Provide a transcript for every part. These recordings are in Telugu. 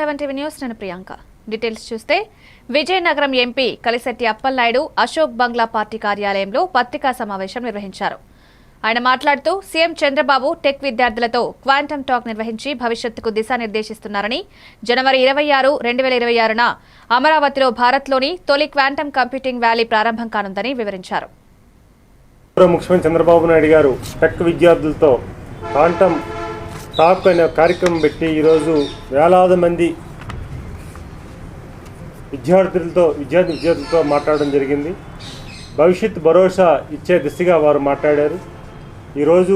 7 టీవీ న్యూస్ నేను ప్రియాంక. డీటెయిల్స్ చూస్తే విజయనగరం ఎంపీ కలిశెట్టి అప్పలనాయుడు అశోక్ బంగ్లా పార్టీ కార్యాలయంలో పత్రికా సమావేశం నిర్వహించారు. ఆయన మాట్లాడుతూ సీఎం చంద్రబాబు టెక్ విద్యార్థులతో క్వాంటమ్ టాక్ నిర్వహించి భవిష్యత్తుకు దిశానిర్దేశిస్తున్నారని, జనవరి 26, 2026న అమరావతిలో భారత్లోని తొలి క్వాంటమ్ కంప్యూటింగ్ వ్యాలీ ప్రారంభం కానుందని వివరించారు. ముఖ్యమంత్రి చంద్రబాబు నాయుడు గారు టెక్ విద్యార్థులతో క్వాంటమ్ టాక్ అనే కార్యక్రమం పెట్టి ఈరోజు వేలాది మంది విద్యార్థులతో మాట్లాడడం జరిగింది. భవిష్యత్ భరోసా ఇచ్చే దిశగా వారు మాట్లాడారు. ఈరోజు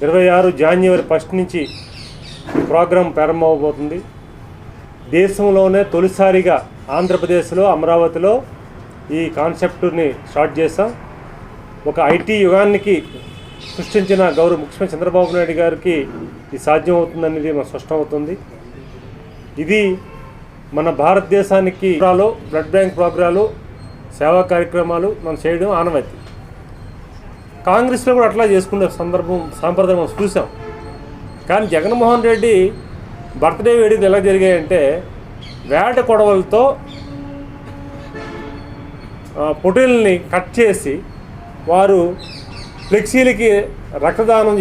26 జనవరి 1 నుంచి ప్రోగ్రాం ప్రారంభమవబోతుంది. దేశంలోనే తొలిసారిగా ఆంధ్రప్రదేశ్లో అమరావతిలో ఈ కాన్సెప్ట్ని స్టార్ట్ చేశాం. ఒక ఐటీ యుగానికి సృష్టించిన గౌరవ ముఖ్యమంత్రి చంద్రబాబు నాయుడు గారికి ఇది సాధ్యమవుతుందనేది మనకు స్పష్టమవుతుంది. ఇది మన భారతదేశానికి బ్లడ్ బ్యాంక్ ప్రోగ్రాలు, సేవా కార్యక్రమాలు మనం చేయడం ఆనవాయితీ. కాంగ్రెస్లో కూడా అట్లా చేసుకునే సాంప్రదాయం మనం చూసాం. కానీ జగన్మోహన్ రెడ్డి బర్త్డే వేడుకలు ఎలా జరిగాయంటే వేట కొడవలతో పొట్టేల్ని కట్ చేసి వారు ఫ్లెక్సీలకి రక్తదానం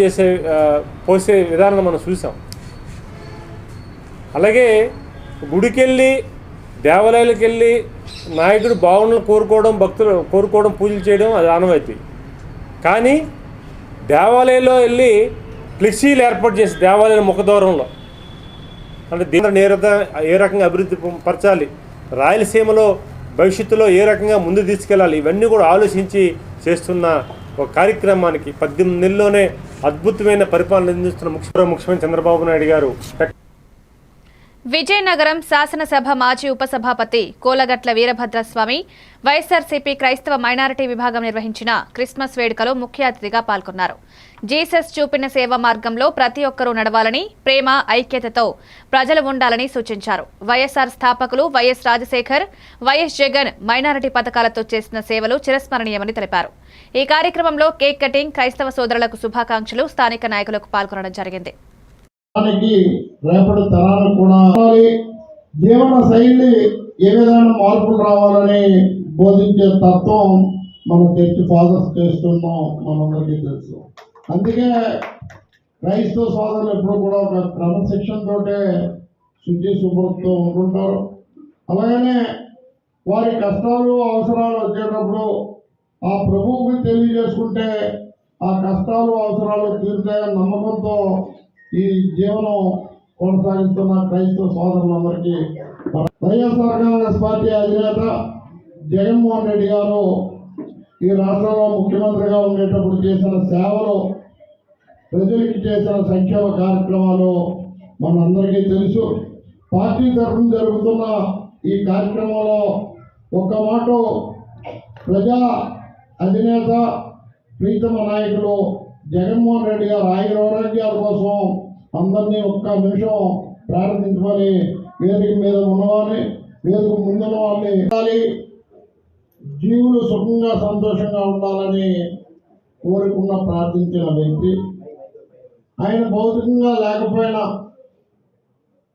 పోసే విధానం మనం చూసాం. అలాగే గుడికెళ్ళి దేవాలయాలకు వెళ్ళి నాయకుడు భావనలు కోరుకోవడం, భక్తులు కోరుకోవడం, పూజలు చేయడం అది ఆనవాయితీ. కానీ దేవాలయంలో వెళ్ళి ఫ్లెక్సీలు ఏర్పాటు చేసి దేవాలయం ముఖద్వారంలో అంటే దీని ఏ రకంగా అభివృద్ధి పరచాలి, రాయలసీమలో భవిష్యత్తులో ఏ రకంగా ముందు తీసుకెళ్ళాలి, ఇవన్నీ కూడా ఆలోచించి చేస్తున్న ఒక కార్యక్రమానికి 18 నెలల్లోనే అద్భుతమైన పరిపాలన అందిస్తున్న ముఖ్యమంత్రి చంద్రబాబు నాయుడు గారు. విజయనగరం శాసనసభ మాజీ ఉపసభాపతి కోలగట్ల వీరభద్రస్వామి వైఎస్ఆర్సీపీ క్రైస్తవ మైనారిటీ విభాగం నిర్వహించిన క్రిస్మస్ వేడుకలో ముఖ్య అతిథిగా పాల్గొన్నారు. జీసస్ చూపిన సేవ మార్గంలో ప్రతి ఒక్కరూ నడవాలని, ప్రేమ ఐక్యతతో ప్రజలు ఉండాలని సూచించారు. వైఎస్ఆర్ స్థాపకులు YS Rajasekhar, YS Jagan minority పథకాలతో చేసిన సేవలు చిరస్మరణీయమని తెలిపారు. ఈ కార్యక్రమంలో కేక్ కటింగ్, క్రైస్తవ సోదరులకు శుభాకాంక్షలు, స్థానిక నాయకులకు పాల్గొనడం జరిగింది. రేపటి తరాలకు కూడా జీవన శైలి ఏ విధమైన మార్పులు రావాలని బోధించే తత్వం మన చర్చ్ ఫాదర్స్ చేస్తున్నాం, మనందరికీ తెలుసు. అందుకే క్రైస్తవ సోదరులు ఎప్పుడు కూడా ఒక క్రమశిక్షణతో శుచి శుభ్రతతో ఉంటుంటారు. అలాగనే వారి కష్టాలు అవసరాలు వచ్చేటప్పుడు ఆ ప్రభువుకి తెలియజేసుకుంటే ఆ కష్టాలు అవసరాలు తీరుతాయని నమ్మకంతో ఈ జీవనం కొనసాగిస్తున్న క్రైస్తవ సోదరులందరికీ వైఎస్ఆర్ కాంగ్రెస్ పార్టీ అధినేత జగన్మోహన్ రెడ్డి గారు ఈ రాష్ట్రంలో ముఖ్యమంత్రిగా ఉండేటప్పుడు చేసిన సేవలు, ప్రజలకి చేసిన సంక్షేమ కార్యక్రమాలు మనందరికీ తెలుసు. పార్టీ తరఫున జరుగుతున్న ఈ కార్యక్రమంలో ఒక్క మాట ప్రజా అధినేత ప్రీతమ నాయకులు జగన్మోహన్ రెడ్డి గారు ఆరోగ్యాల కోసం అందరినీ ఒక్క నిమిషం ప్రార్థించమని, వేదిక మీద ఉన్నవారిని, వేదిక ముందున్న వాళ్ళని జీవులు సుఖంగా సంతోషంగా ఉండాలని కోరుకున్న ప్రార్థించిన వ్యక్తి. ఆయన భౌతికంగా లేకపోయినా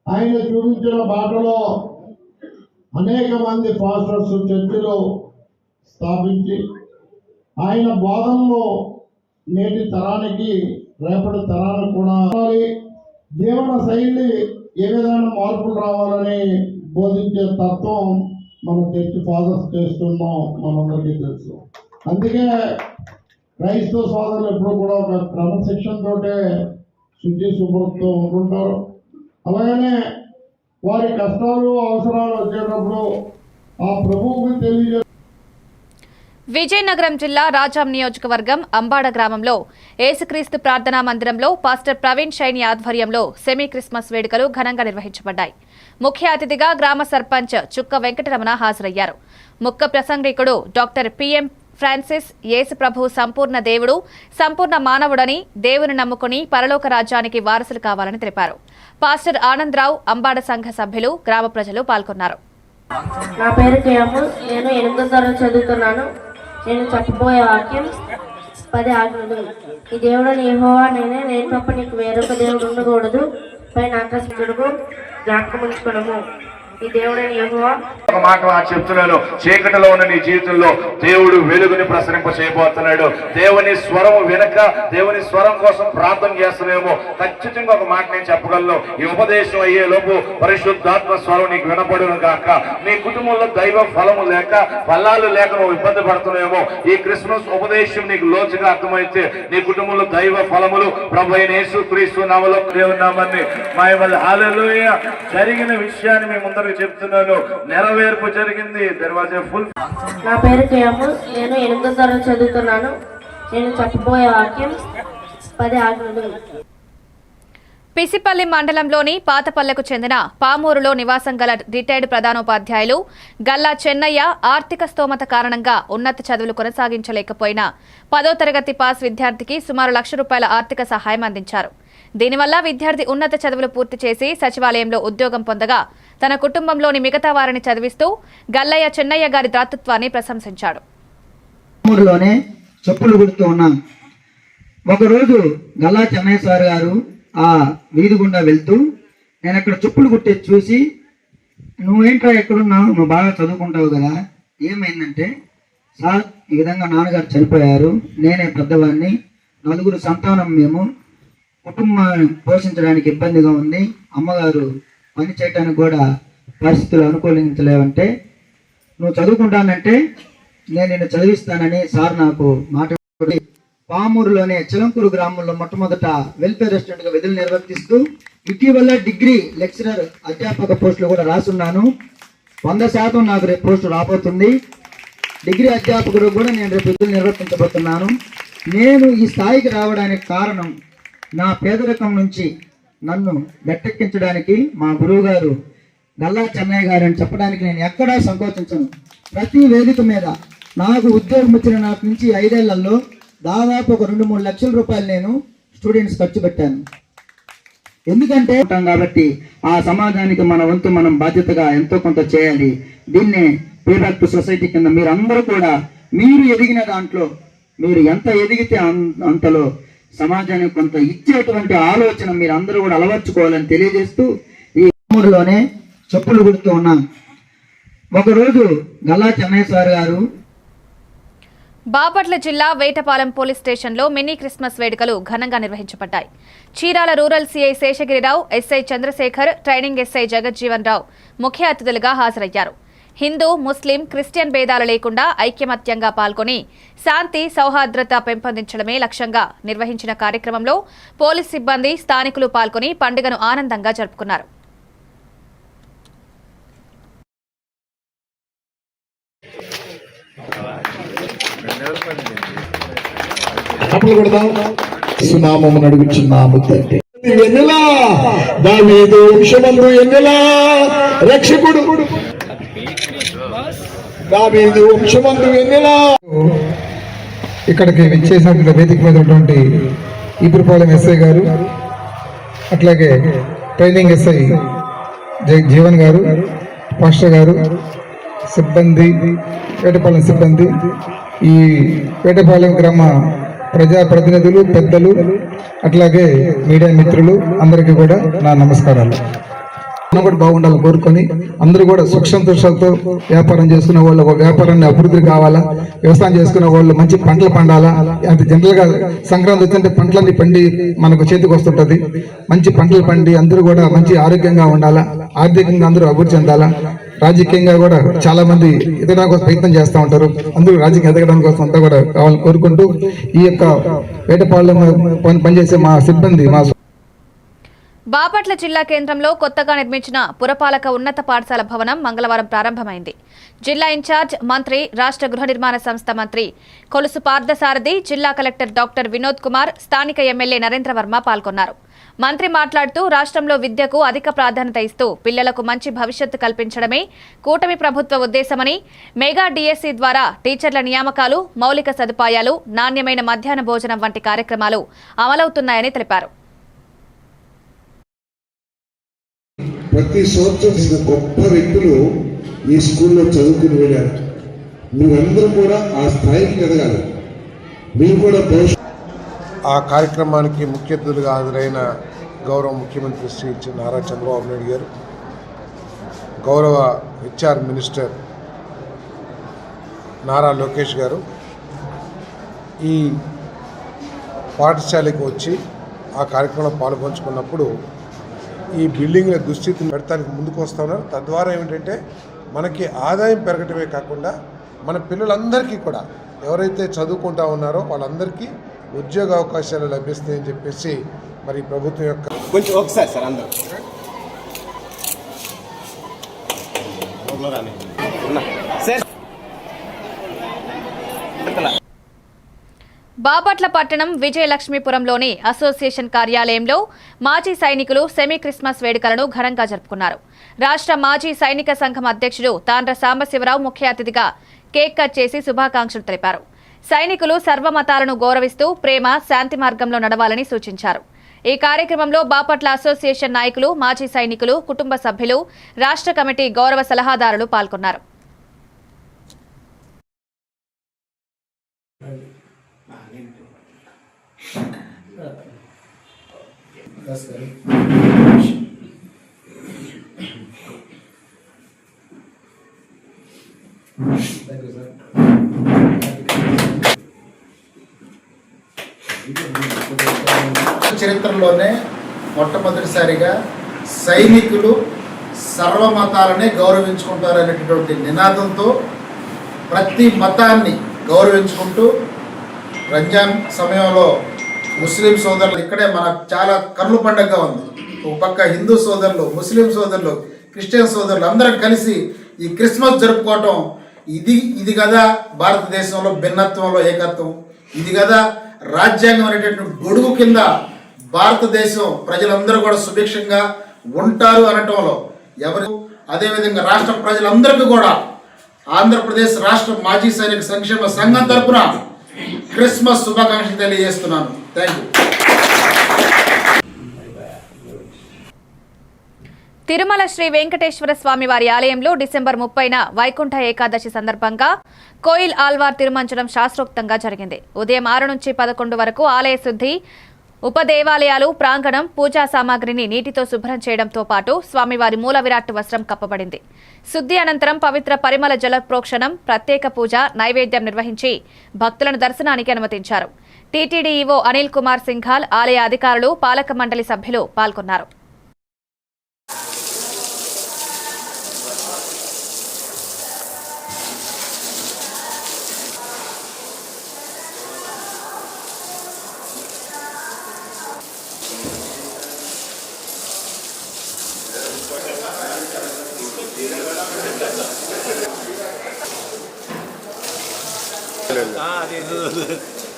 ఆయన చూపించిన బాటలో అనేక మంది పాస్టర్స్ చర్చిలు స్థాపించి ఆయన బోధనలో నేటి తరానికి, రేపటి తరానికి కూడా జీవన శైలి ఏ విధమైన మార్పులు రావాలని బోధించే తత్వం మన చర్చ్ ఫాదర్స్ చేస్తున్నాం, మనందరికీ తెలుసు. అందుకే క్రైస్తవ సోదరులు ఎప్పుడు కూడా ఒక క్రమశిక్షణతో శుచి శుభ్రతతో ఉంటుంటారు. అలాగనే వారి కష్టాలు అవసరాలు వచ్చేటప్పుడు ఆ ప్రభువుకి తెలియజే. విజయనగరం జిల్లా రాజాం నియోజకవర్గం అంబాడ గ్రామంలో యేసుక్రీస్తు ప్రార్థనా మందిరంలో పాస్టర్ ప్రవీణ్ షైని ఆధ్వర్యంలో సెమీ క్రిస్మస్ వేడుకలు ఘనంగా నిర్వహించబడ్డాయి. ముఖ్య అతిథిగా గ్రామ సర్పంచ్ చుక్క వెంకటరమణ హాజరయ్యారు. ముఖ్య ప్రసంగికుడు డాక్టర్ పిఎం ఫ్రాన్సిస్ యేసు ప్రభు సంపూర్ణ దేవుడు, సంపూర్ణ మానవుడని, దేవుని నమ్ముకుని పరలోక రాజ్యానికి వారసులు కావాలని తెలిపారు. పాస్టర్ ఆనందరావు, అంబాడ సంఘ సభ్యులు, గ్రామ ప్రజలు పాల్గొన్నారు. నా పేరు కేఎం, నేను 8వ తరగతి చదువుతున్నాను. నేను చెప్పబోయే వాక్యం 10 ఆజ్ఞలు. ఈ దేవుడని యెహోవా నేనే, నేను తప్ప నీకు వేరొక దేవుడు ఉండకూడదు. పైన ఆకర్షించుటకు జ్ఞాపకం ఉంచుకున్నాము. ఈ దేవుడైన యెహోవా ఒక మాట చెప్తున్నాను, చీకటిలో ఉన్న నీ జీవితంలో దేవుడు వెలుగుని ప్రసరింప చేయబోతున్నాడు. దేవుని స్వరం వెనక దేవుని స్వరం కోసం ప్రార్థన చేస్తున్నామేమో. ఖచ్చితంగా ఒక మాట నేను చెప్పగలను, ఈ ఉపదేశం అయ్యే లోపు పరిశుద్ధాత్మ స్వరం నీకు వినపడును గాక. నీ కుటుంబంలో దైవ ఫలము లేక ఫలాలు లేక నువ్వు ఇబ్బంది పడుతున్నామేమో. ఈ క్రిస్మస్ ఉపదేశం నీకు లోతుగా అర్థమైతే నీ కుటుంబంలో దైవ ఫలములు ప్రభు అయిన యేసుక్రీస్తు నామములో దేవుని నామాన్ని హల్లెలూయా. జరిగిన విషయాన్ని మీ ముందర చెప్తున్నాను, నెరవేర్పు జరిగింది. దర్వాజా ఫుల్. నా పేరు కేఎం, నేను 8వ తరగతి చదువుతున్నాను. నేను చెప్పబోయే వాక్యం 10 ఆజ్ఞలు. పిసిపల్లి మండలంలోని పాతపల్లెకు చెందిన పామూరులో నివాసం గల రిటైర్డ్ ప్రధానోపాధ్యాయులు గల్లా చెన్నయ్య ఆర్థిక స్తోమత కారణంగా ఉన్నత చదువులు కొనసాగించలేకపోయినా 10వ తరగతి పాస్ విద్యార్థికి సుమారు ₹1,00,000 ఆర్థిక సహాయం అందించారు. దీనివల్ల విద్యార్థి ఉన్నత చదువులు పూర్తి చేసి సచివాలయంలో ఉద్యోగం పొందగా తన కుటుంబంలోని మిగతా వారిని చదివిస్తూ గల్లయ్య చెన్నయ్య గారి దాతృత్వాన్ని ప్రశంసించాడు. ఊరిలోనే చెప్పులు కుడుతూ ఉన్నాం. ఒకరోజు గల్లా చెన్నయ్య సార్ గారు ఆ వీధి గుండా వెళ్తూ నేను అక్కడ చెప్పులు కుట్టే చూసి, నువ్వేంట్రా ఎక్కడున్నావు, నువ్వు బాగా చదువుకుంటావు కదా, ఏమైందంటే, సార్ ఈ విధంగా నాన్నగారు చనిపోయారు, నేనే పెద్దవాడిని, 4 సంతానం, మేము కుటుంబాన్ని పోషించడానికి ఇబ్బందిగా ఉంది, అమ్మగారు పని చేయడానికి కూడా పరిస్థితులు అనుకూలించలేవంటే నువ్వు చదువుకుంటానంటే నేను నిన్ను చదివిస్తానని సార్ నాకు మాట. పామూరులోనే చిలంకూరు గ్రామంలో మొట్టమొదట వెల్ఫేర్ రెస్టారెంట్గా విధులు నిర్వర్తిస్తూ ఇటీవల డిగ్రీ లెక్చరర్ అధ్యాపక పోస్టులు కూడా రాసున్నాను. 100% నాకు రేపు పోస్టు రాబోతుంది. డిగ్రీ అధ్యాపకుడు కూడా నేను రేపు విధులు నిర్వర్తించబోతున్నాను. నేను ఈ స్థాయికి రావడానికి కారణం నా పేదరికం నుంచి నన్ను గట్టెక్కించడానికి మా గురువు గారు గల్లా చెన్నయ్య గారు అని చెప్పడానికి నేను ఎక్కడా సంకోచించను. ప్రతి వేదిక మీద నాకు ఉద్యోగం వచ్చిన నాటి నుంచి 5 ఏళ్లలో దాదాపు ఒక 2-3 లక్షల రూపాయలు నేను స్టూడెంట్స్ ఖర్చు పెట్టాను. ఎందుకంటే ఉంటాం కాబట్టి ఆ సమాజానికి మన వంతు మనం బాధ్యతగా ఎంతో కొంత చేయాలి. దీన్నే పేబ్యాక్ టు సొసైటీ కింద మీరందరూ కూడా మీరు ఎదిగిన దాంట్లో మీరు ఎంత ఎదిగితే అంతలో సమాజానికి కొంత ఇచ్చేటువంటి ఆలోచన మీరు అందరూ కూడా అలవర్చుకోవాలని తెలియజేస్తూ ఈ ఊరిలోనే చెప్పులు కుడుతూ ఉన్నాం. ఒకరోజు గల్లా చెన్నయ్య సార్ గారు. బాపట్ల జిల్లా వేటపాలెం పోలీస్ స్టేషన్లో మినీ క్రిస్మస్ వేడుకలు ఘనంగా నిర్వహించబడ్డాయి. Chirala rural CI Seshagirirao, SI Chandrasekhar, training SI Jagjivan Rao ముఖ్య అతిథులుగా హాజరయ్యారు. హిందూ, ముస్లిం, క్రిస్టియన్ భేదాలు లేకుండా ఐక్యమత్యంగా పాల్గొని శాంతి సౌహార్ద్రత పెంపొందించడమే లక్ష్యంగా నిర్వహించిన కార్యక్రమంలో పోలీస్ సిబ్బంది, స్థానికులు పాల్గొని పండుగను ఆనందంగా జరుపుకున్నారు. రక్షకుడు ఇక్కడికి విచ్చేసినటువంటి వేదిక మీద ఉన్నటువంటి ఈపురపాలెం ఎస్ఐ గారు, అట్లాగే ట్రైనింగ్ ఎస్ఐ జీవన్ గారు, పాస్టర్ గారు, సిబ్బంది, వేటపాలెం సిబ్బంది, ఈ వేటపాలెం గ్రామ ప్రజాప్రతినిధులు, పెద్దలు, అట్లాగే మీడియా మిత్రులు అందరికీ కూడా నా నమస్కారాలు. కూడా బాగుండాలని కోరుకొని అందరూ కూడా సుఖ సంతోషాలతో వ్యాపారం చేసుకునే వాళ్ళు వ్యాపారాన్ని అభివృద్ధి కావాలా, వ్యవసాయం చేసుకునే వాళ్ళు మంచి పంటలు పండాలా. అంటే జనరల్ గా సంక్రాంతి వచ్చింటే పంటలన్నీ పండి మనకు చేతికి వస్తుంటది. మంచి పంటలు పండి అందరూ కూడా మంచి ఆరోగ్యంగా ఉండాలా, ఆర్థికంగా అందరూ అభివృద్ధి చెందాలా, రాజకీయంగా కూడా చాలా మంది ఎదగడానికి కోసం ప్రయత్నం చేస్తూ ఉంటారు. అందరూ రాజకీయం ఎదగడానికి కోసం అంతా కూడా కావాలని కోరుకుంటూ ఈ యొక్క వేటపాలెం పనిచేసే మా సిబ్బంది, మా బాపట్ల జిల్లా కేంద్రంలో కొత్తగా నిర్మించిన పురపాలక ఉన్నత పాఠశాల భవనం మంగళవారం ప్రారంభమైంది. జిల్లా ఇన్ఛార్జ్ మంత్రి, రాష్ట్ర గృహ నిర్మాణ సంస్థ మంత్రి కొలుసు పార్థసారథి, జిల్లా కలెక్టర్ డాక్టర్ వినోద్ కుమార్, స్థానిక ఎమ్మెల్యే నరేంద్ర వర్మ పాల్గొన్నారు. మంత్రి మాట్లాడుతూ రాష్ట్రంలో విద్యకు అధిక ప్రాధాన్యత ఇస్తూ పిల్లలకు మంచి భవిష్యత్తు కల్పించడమే కూటమి ప్రభుత్వ ఉద్దేశమని, మెగా డిఎస్సి ద్వారా టీచర్ల నియామకాలు, మౌలిక సదుపాయాలు, నాణ్యమైన మధ్యాహ్న భోజనం వంటి కార్యక్రమాలు అమలవుతున్నాయని తెలిపారు. ప్రతి సంవత్సరం గొప్ప వ్యక్తులు ఈ స్కూల్లో చదువుకుని వెళ్ళారు. మీరందరూ కూడా ఆ స్థాయికి ఎదగాలి. మీరు కూడా ఆ కార్యక్రమానికి ముఖ్య అతిథులుగా హాజరైన గౌరవ ముఖ్యమంత్రి శ్రీ నారా చంద్రబాబు నాయుడు గారు, గౌరవ హెచ్ఆర్ మినిస్టర్ నారా లోకేష్ గారు ఈ పాఠశాలకు వచ్చి ఆ కార్యక్రమంలో పాల్పంచుకున్నప్పుడు ఈ బిల్డింగ్ల దుస్థితిని పెడతానికి ముందుకు వస్తూ ఉన్నారు. తద్వారా ఏమిటంటే మనకి ఆదాయం పెరగటమే కాకుండా మన పిల్లలందరికీ కూడా ఎవరైతే చదువుకుంటా ఉన్నారో వాళ్ళందరికీ ఉద్యోగ అవకాశాలు లభిస్తాయని చెప్పేసి మరి ప్రభుత్వం యొక్క కొంచెం ఒకసారి సార్ అందరూ సార్ బాపట్ల పట్టణం విజయలక్ష్మీపురంలోని అసోసియేషన్ కార్యాలయంలో మాజీ సైనికులు సెమీ క్రిస్మస్ వేడుకలను ఘనంగా జరుపుకున్నారు. రాష్ట్ర మాజీ సైనిక సంఘం అధ్యక్షుడు తాండ్ర సాంబశివరావు ముఖ్య అతిథిగా కేక్ కట్ చేసి శుభాకాంక్షలు తెలిపారు. సైనికులు సర్వమతాలను గౌరవిస్తూ ప్రేమ, శాంతి మార్గంలో నడవాలని సూచించారు. ఈ కార్యక్రమంలో బాపట్ల అసోసియేషన్ నాయకులు, మాజీ సైనికులు, కుటుంబ సభ్యులు, రాష్ట్ర కమిటీ గౌరవ సలహాదారులు పాల్గొన్నారు. చరిత్రలోనే మొట్టమొదటిసారిగా సైనికులు సర్వమతాలని గౌరవించుకుంటారనేటటువంటి నినాదంతో ప్రతి మతాన్ని గౌరవించుకుంటూ రంజాన్ సమయంలో ముస్లిం సోదరులు ఇక్కడే మనకు చాలా కన్నుల పండుగగా ఉంది. ఒక పక్క హిందూ సోదరులు, ముస్లిం సోదరులు, క్రిస్టియన్ సోదరులు అందరం కలిసి ఈ క్రిస్మస్ జరుపుకోవటం ఇది కదా భారతదేశంలో భిన్నత్వంలో ఏకత్వం, ఇది కదా రాజ్యాంగం అనేటటువంటి గొడుగు కింద భారతదేశం ప్రజలందరూ కూడా సుభిక్షంగా ఉంటారు అనటంలో ఎవరు. అదేవిధంగా రాష్ట్ర ప్రజలందరికీ కూడా ఆంధ్రప్రదేశ్ రాష్ట్ర మాజీ సైనిక సంక్షేమ సంఘం తరపున క్రిస్మస్ శుభాకాంక్షలు తెలియజేస్తున్నాను. Thank you. తిరుమల శ్రీ వెంకటేశ్వర స్వామి వారి ఆలయంలో డిసెంబర్ 30న వైకుంఠ ఏకాదశి సందర్భంగా కోయిల్ ఆల్వార్ తిరుమంచనం శాస్త్రోక్తంగా జరిగింది. ఉదయం 6 నుంచి 11 వరకు ఆలయ శుద్ధి, ఉపదేవాలయాలు ప్రాంగణం, పూజా సామాగ్రిని నీటితో శుభ్రం చేయడంతో పాటు స్వామివారి మూల విరాట్ వస్త్రం కప్పబడింది. శుద్ధి అనంతరం పవిత్ర పరిమళ జల ప్రోక్షణం, ప్రత్యేక పూజ, నైవేద్యం నిర్వహించి భక్తులను దర్శనానికి అనుమతించారు. టీటీడీ ఈవో అనిల్ కుమార్ సింఘాల్, ఆలయ అధికారులు, పాలక మండలి సభ్యులు పాల్గొన్నారు.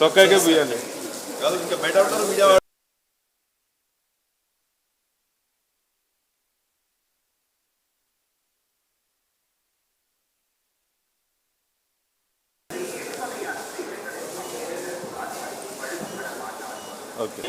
తొక్కకే బియ్యాలి ఇంకా బయట ఉంటారు విజయవాడ. ఓకే.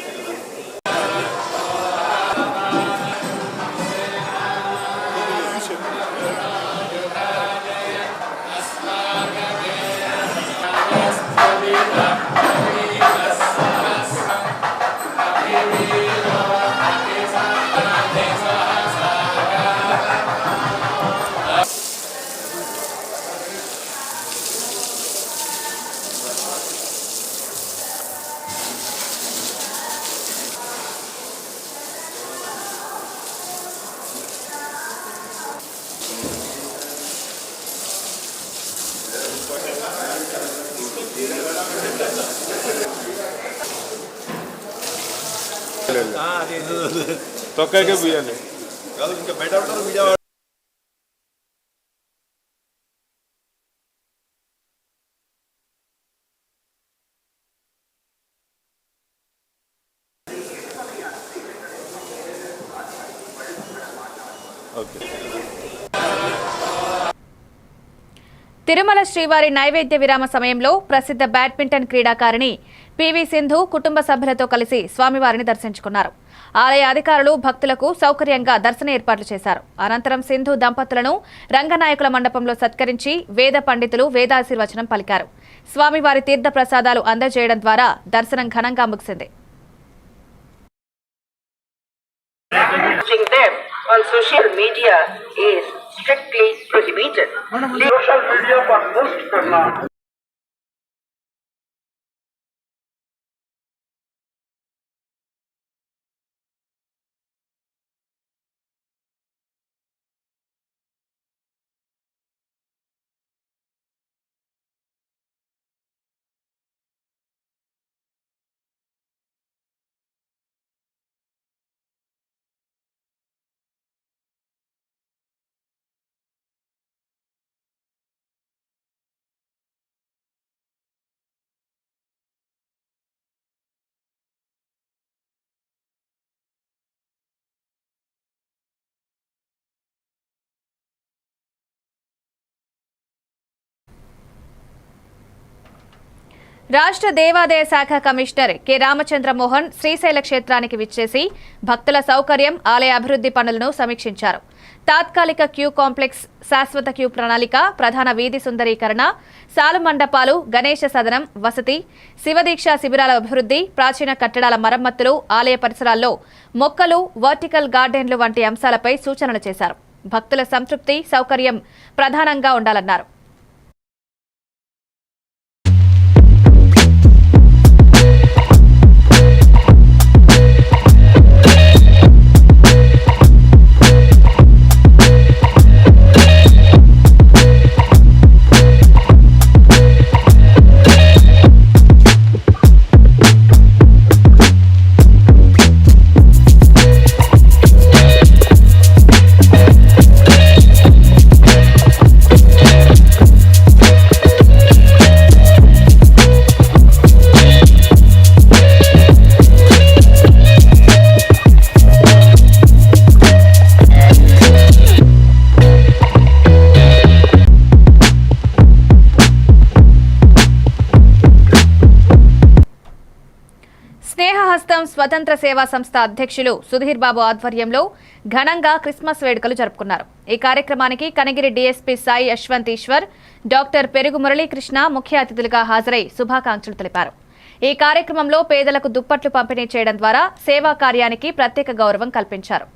తొక్కకే బియ్యాలి ఇంకా బయట ఉంటారు విజయవాడ. తిరుమల శ్రీవారి నైవేద్య విరామ సమయంలో ప్రసిద్ధ బ్యాడ్మింటన్ క్రీడాకారిణి పివి సింధు కుటుంబ సభ్యులతో కలిసి స్వామివారిని దర్శించుకున్నారు. ఆలయ అధికారులు భక్తులకు సౌకర్యంగా దర్శన ఏర్పాట్లు చేశారు. అనంతరం సింధు దంపతులను రంగనాయకుల మండపంలో సత్కరించి వేద పండితులు వేదాశీర్వచనం పలికారు. స్వామివారి తీర్థ ప్రసాదాలు అందజేయడం ద్వారా దర్శనం ఘనంగా ముగిసింది. Posting them on social media is strictly prohibited. Social media पर पोस्ट करना రాష్ట్ర దేవాదాయ శాఖ కమిషనర్ కె రామచంద్ర మోహన్ శ్రీశైల క్షేత్రానికి విచ్చేసి భక్తుల సౌకర్యం, ఆలయ అభివృద్ధి పనులను సమీక్షించారు. తాత్కాలిక క్యూ కాంప్లెక్స్, శాశ్వత క్యూ ప్రణాళిక, ప్రధాన వీధి సుందరీకరణ, సాలు మండపాలు, గణేశ సదనం, వసతి, శివదీక్ష శిబిరాల అభివృద్ధి, ప్రాచీన కట్టడాల మరమ్మతులు, ఆలయ పరిసరాల్లో మొక్కలు, వర్టికల్ గార్డెన్లు వంటి అంశాలపై సూచనలు చేశారు. భక్తుల సంతృప్తి, సౌకర్యం ప్రధానంగా ఉండాలన్నారు. స్నేహహస్తం స్వతంత్ర సేవా సంస్థ అధ్యక్షులు సుధీర్ బాబు ఆధ్వర్యంలో ఘనంగా క్రిస్మస్ వేడుకలు జరుపుకున్నారు. ఈ కార్యక్రమానికి కనగిరి డీఎస్పీ సాయి యశ్వంత్ ఈశ్వర్, డాక్టర్ పెరుగు మురళీకృష్ణ ముఖ్య అతిథులుగా హాజరై శుభాకాంక్షలు తెలిపారు. ఈ కార్యక్రమంలో పేదలకు దుప్పట్లు పంపిణీ చేయడం ద్వారా సేవా కార్యానికి ప్రత్యేక గౌరవం కల్పించారు.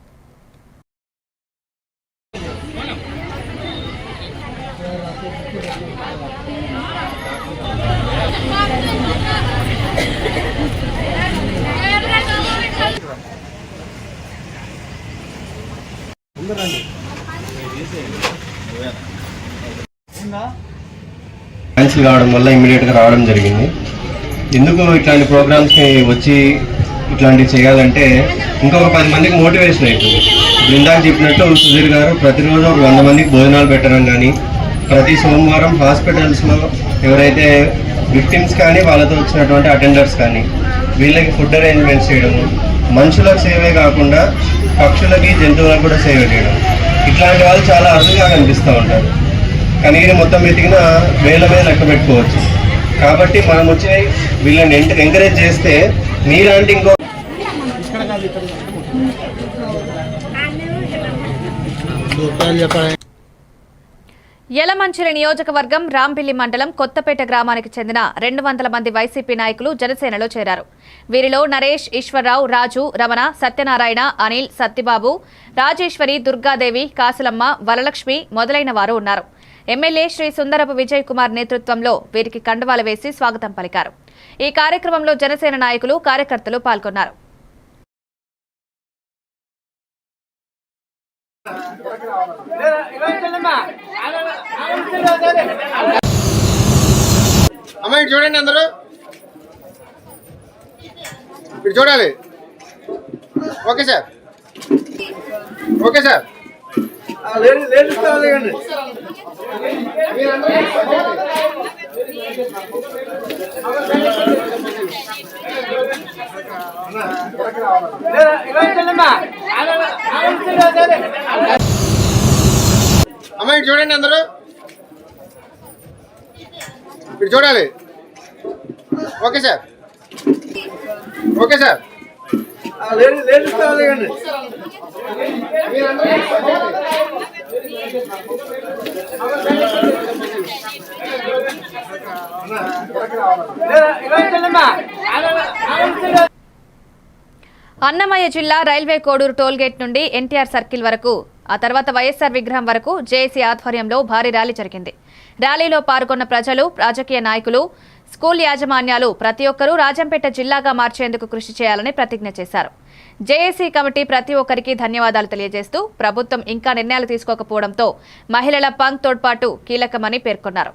క్యాన్సిల్ కావడం వల్ల ఇమ్మీడియట్గా రావడం జరిగింది. ఎందుకు ఇట్లాంటి ప్రోగ్రామ్స్కి వచ్చి ఇట్లాంటివి చేయాలంటే ఇంకొక 10 మందికి మోటివేషన్ అవుతుంది. ఇప్పుడు ఇందాక చెప్పినట్టు సుధీర్ గారు ప్రతిరోజు ఒక 100 మందికి భోజనాలు పెట్టడం కానీ, ప్రతి సోమవారం హాస్పిటల్స్లో ఎవరైతే విక్టిమ్స్ కానీ వాళ్ళతో వచ్చినటువంటి అటెండర్స్ కానీ వీళ్ళకి ఫుడ్ అరేంజ్మెంట్స్ చేయడము, మనుషులకు సేవే కాకుండా పక్షులకి, జంతువులకు కూడా సేవ చేయడం, ఇట్లాంటి వాళ్ళు చాలా అరుదుగా కనిపిస్తూ ఉంటారు. కనీసం మొత్తం వెతికినా వేల లెక్క పెట్టుకోవచ్చు. కాబట్టి మనం వచ్చి వీళ్ళని ఎంకరేజ్ చేస్తే మీలాంటి ఇంకో యలమంచిలి నియోజకవర్గం రాంపిల్లి మండలం కొత్తపేట గ్రామానికి చెందిన 200 మంది వైసీపీ నాయకులు జనసేనలో చేరారు. వీరిలో నరేష్, ఈశ్వరరావు, రాజు, రమణ, సత్యనారాయణ, అనిల్, సత్యబాబు, రాజేశ్వరి, దుర్గాదేవి, కాసులమ్మ, వరలక్ష్మి మొదలైన వారు ఉన్నారు. ఎమ్మెల్యే శ్రీ సుందరపు విజయ్ కుమార్ నేతృత్వంలో వీరికి కండువాలు వేసి స్వాగతం పలికారు. ఈ కార్యక్రమంలో జనసేన నాయకులు, కార్యకర్తలు పాల్గొన్నారు. అమ్మ ఇటు చూడండి, అందరూ ఇటు చూడాలి. Okay sir, okay sir. అమ్మ ఇటు చూడండి, అందరూ ఇటు చూడాలి. Okay sir, okay sir. Annamayya జిల్లా రైల్వే కోడూరు టోల్గేట్ నుండి ఎన్టీఆర్ సర్కిల్ వరకు, ఆ తర్వాత వైఎస్ఆర్ విగ్రహం వరకు జేఏసీ ఆధ్వర్యంలో భారీ ర్యాలీ జరిగింది. ర్యాలీలో పాల్గొన్న ప్రజలు, రాజకీయ నాయకులు, స్కూల్ యాజమాన్యాలు ప్రతి ఒక్కరూ రాజంపేట జిల్లాగా మార్చేందుకు కృషి చేయాలని ప్రతిజ్ఞ చేశారు. జేఏసీ కమిటీ ప్రతి ఒక్కరికి ధన్యవాదాలు తెలియజేస్తూ ప్రభుత్వం ఇంకా నిర్ణయాలు తీసుకోకపోవడంతో మహిళల పంక్ తోడ్పాటు కీలకమని పేర్కొన్నారు.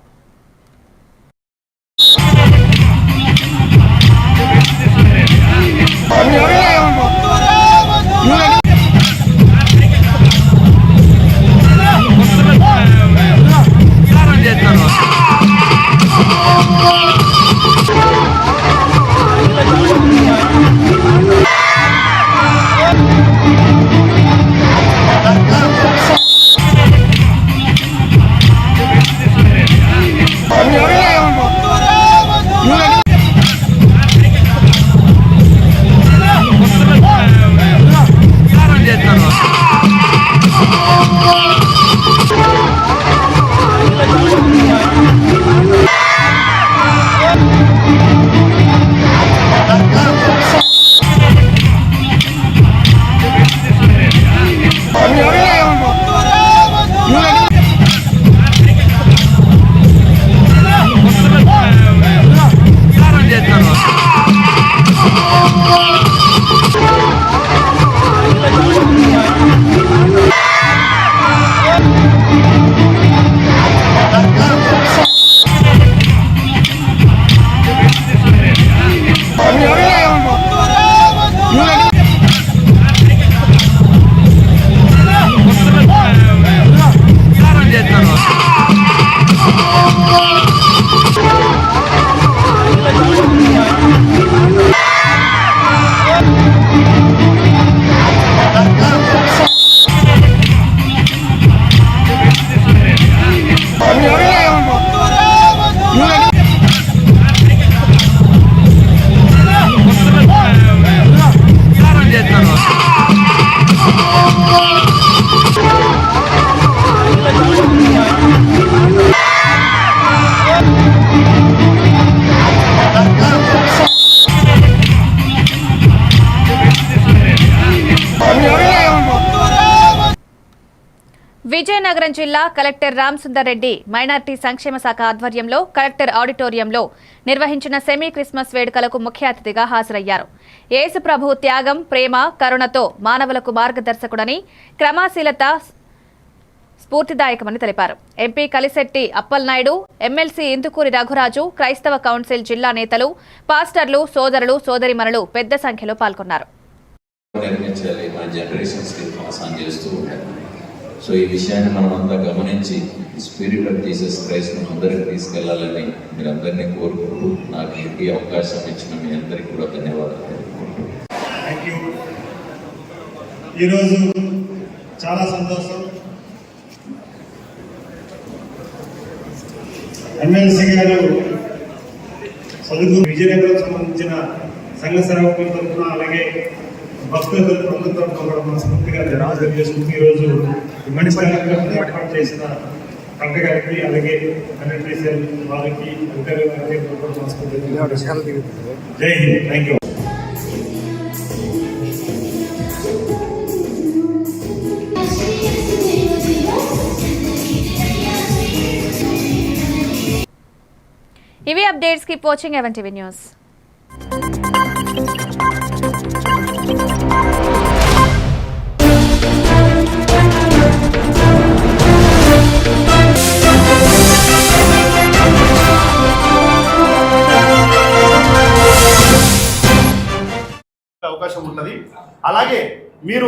విజయనగరం జిల్లా కలెక్టర్ రామ్ సుందర్ రెడ్డి మైనార్టీ సంక్షేమ శాఖ ఆధ్వర్యంలో కలెక్టర్ ఆడిటోరియంలో నిర్వహించిన సెమీ క్రిస్మస్ వేడుకలకు ముఖ్య అతిథిగా హాజరయ్యారు. యేసు ప్రభు త్యాగం, ప్రేమ, కరుణతో మానవులకు మార్గదర్శకుడని, క్రమశీలత స్ఫూర్తిదాయకమని తెలిపారు. ఎంపీ కలిశెట్టి అప్పలనాయుడు, ఎమ్మెల్సీ ఇందుకూరి రఘురాజు, క్రైస్తవ కౌన్సిల్ జిల్లా నేతలు, పాస్టర్లు, సోదరులు, సోదరిమణులు పెద్ద సంఖ్యలో పాల్గొన్నారు. సో ఈ విషయాన్ని మనమంతా గమనించి స్పిరిట్ ఆఫ్ జీసస్ క్రైస్ట్ అందరికి తీసుకెళ్లాలని మీరందరినీ కోరుకుంటూ నాకు ఈ అవకాశం ఇచ్చిన మీ అందరికీ కూడా ధన్యవాదాలు తెలుపుకుంటూ. Thank you. ఈరోజు చాలా సంతోషం. ఎమ్మెల్సీ గారు చదువు విజయనగరం సంబంధించిన సంఘ సేవకుల తరఫున, అలాగే భక్తుల ప్రభుత్వం కూడా మనస్ఫూర్తిగా ధన్యవాదాలు చేసుకుంటూ ఈరోజు మంచి కార్యక్రమం ఏర్పాటు చేసిన కలెక్టర్ గారికి, అలాగే కలెక్టర్ వారికి, అధికారుల గారికి కూడా మనస్ఫూర్తిగా జై హింద్. Thank you. ఇవి updates. Keep watching even TV news. అవకాశం ఉంటుంది. అలాగే మీరు